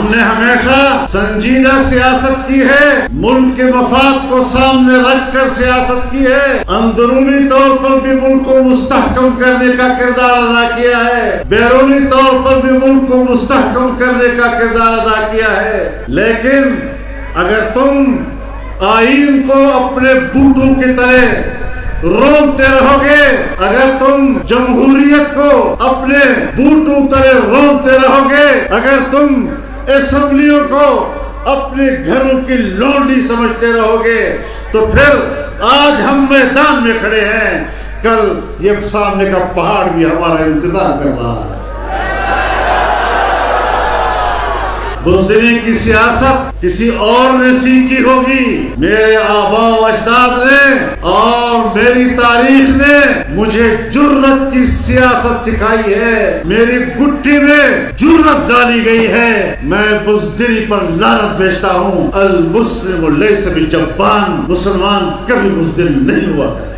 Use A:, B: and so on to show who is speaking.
A: ہم نے ہمیشہ سنجیدہ سیاست کی ہے، ملک کے مفاد کو سامنے رکھ کر سیاست کی ہے، اندرونی طور پر بھی ملک کو مستحکم کرنے کا کردار ادا کیا ہے، بیرونی طور پر بھی ملک کو مستحکم کرنے کا کردار ادا کیا ہے۔ لیکن اگر تم آئین کو اپنے بوٹوں کی طرح رونتے رہو گے، اگر تم جمہوریت کو اپنے بوٹوں طرح رونتے رہو گے، اگر تم اسمبلیوں کو اپنے گھروں کی لونڈی سمجھتے رہو گے، تو پھر آج ہم میدان میں کھڑے ہیں، کل یہ سامنے کا پہاڑ بھی ہمارا انتظار کر رہا ہے۔ بزدلی کی سیاست کسی اور نے سیکھی ہوگی، میرے آباء و اجداد نے اور میری تاریخ نے مجھے جرأت کی سیاست سکھائی ہے، میری گٹھی میں جرأت ڈالی گئی ہے، میں بزدلی پر لعنت بھیجتا ہوں۔ المسلم لیس بجبان، مسلمان کبھی بزدل نہیں ہوا ہے۔